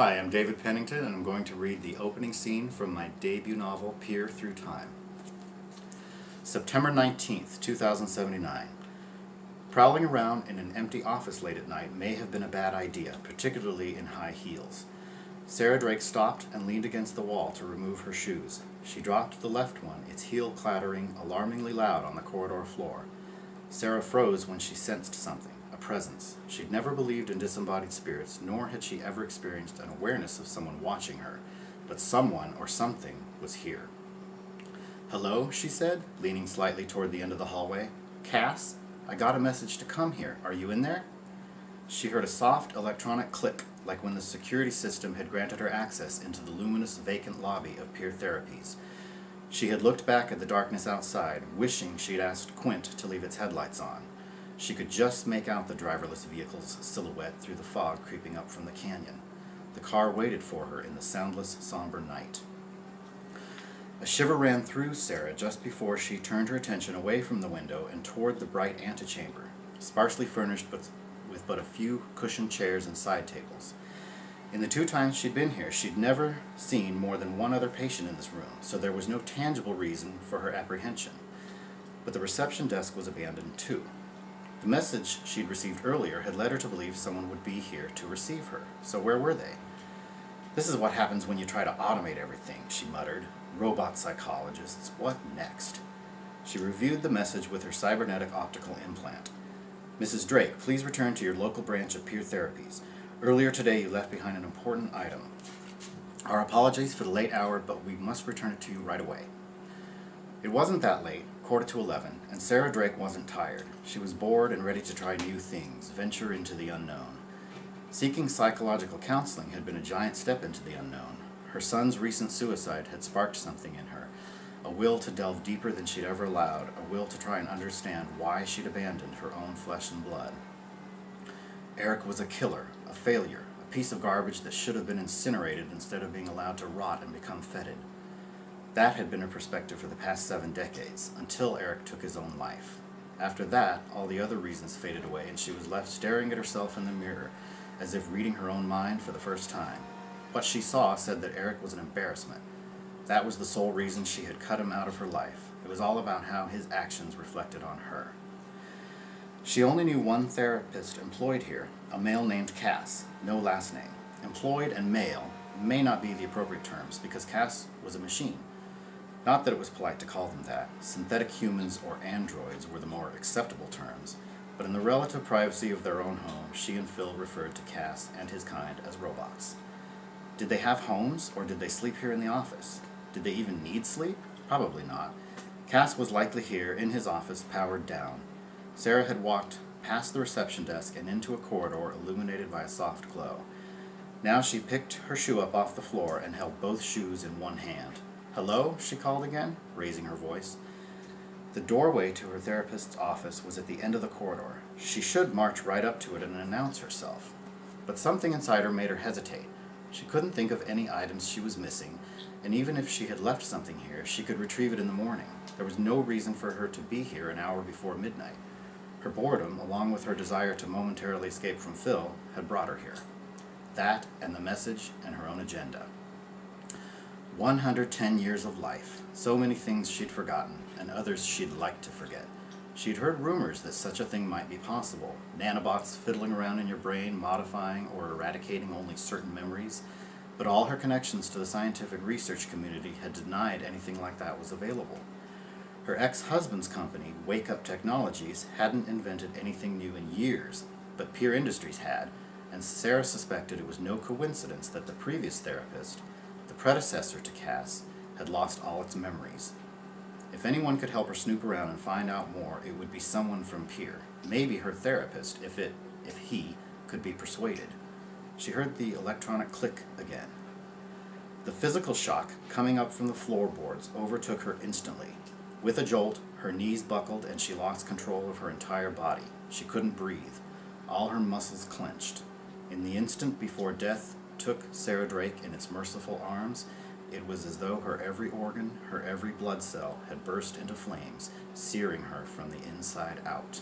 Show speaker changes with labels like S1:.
S1: Hi, I'm David Pennington, and I'm going to read the opening scene from my debut novel, Peer Through Time. September 19th, 2079. Prowling around in an empty office late at night may have been a bad idea, particularly in high heels. Sarah Drake stopped and leaned against the wall to remove her shoes. She dropped the left one, its heel clattering alarmingly loud on the corridor floor. Sarah froze when she sensed something. Presence. She'd never believed in disembodied spirits, nor had she ever experienced an awareness of someone watching her, but someone or something was here. "Hello," she said, leaning slightly toward the end of the hallway. "Cass, I got a message to come here. Are you in there?" She heard a soft electronic click, like when the security system had granted her access into the luminous, vacant lobby of Peer Therapies. She had looked back at the darkness outside, wishing she'd asked Quint to leave its headlights on. She could just make out the driverless vehicle's silhouette through the fog creeping up from the canyon. The car waited for her in the soundless, somber night. A shiver ran through Sarah just before she turned her attention away from the window and toward the bright antechamber, sparsely furnished with but a few cushioned chairs and side tables. In the 2 times she'd been here, she'd never seen more than one other patient in this room, so there was no tangible reason for her apprehension. But the reception desk was abandoned too. The message she'd received earlier had led her to believe someone would be here to receive her. So where were they? "This is what happens when you try to automate everything," she muttered. "Robot psychologists, what next?" She reviewed the message with her cybernetic optical implant. "Mrs. Drake, please return to your local branch of Peer Therapies. Earlier today you left behind an important item. Our apologies for the late hour, but we must return it to you right away." It wasn't that late, 10:45, and Sarah Drake wasn't tired. She was bored and ready to try new things, venture into the unknown. Seeking psychological counseling had been a giant step into the unknown. Her son's recent suicide had sparked something in her, a will to delve deeper than she'd ever allowed, a will to try and understand why she'd abandoned her own flesh and blood. Eric was a killer, a failure, a piece of garbage that should have been incinerated instead of being allowed to rot and become fetid. That had been her perspective for the past 7 decades, until Eric took his own life. After that, all the other reasons faded away, and she was left staring at herself in the mirror, as if reading her own mind for the first time. What she saw said that Eric was an embarrassment. That was the sole reason she had cut him out of her life. It was all about how his actions reflected on her. She only knew one therapist employed here, a male named Cass, no last name. Employed and male may not be the appropriate terms, because Cass was a machine. Not that it was polite to call them that. Synthetic humans or androids were the more acceptable terms, but in the relative privacy of their own home, she and Phil referred to Cass and his kind as robots. Did they have homes, or did they sleep here in the office? Did they even need sleep? Probably not. Cass was likely here in his office, powered down. Sarah had walked past the reception desk and into a corridor illuminated by a soft glow. Now she picked her shoe up off the floor and held both shoes in one hand. "Hello?" she called again, raising her voice. The doorway to her therapist's office was at the end of the corridor. She should march right up to it and announce herself. But something inside her made her hesitate. She couldn't think of any items she was missing, and even if she had left something here, she could retrieve it in the morning. There was no reason for her to be here an hour before midnight. Her boredom, along with her desire to momentarily escape from Phil, had brought her here. That, and the message, and her own agenda. 110 years of life. So many things she'd forgotten, and others she'd like to forget. She'd heard rumors that such a thing might be possible. Nanobots fiddling around in your brain, modifying or eradicating only certain memories. But all her connections to the scientific research community had denied anything like that was available. Her ex-husband's company, Wake Up Technologies, hadn't invented anything new in years, but Peer Industries had, and Sarah suspected it was no coincidence that the previous therapist, the predecessor to Cass, had lost all its memories. If anyone could help her snoop around and find out more, it would be someone from Peer. Maybe her therapist, if he could be persuaded. She heard the electronic click again. The physical shock coming up from the floorboards overtook her instantly. With a jolt, her knees buckled and she lost control of her entire body. She couldn't breathe. All her muscles clenched. In the instant before death took Sarah Drake in its merciful arms, it was as though her every organ, her every blood cell had burst into flames, searing her from the inside out.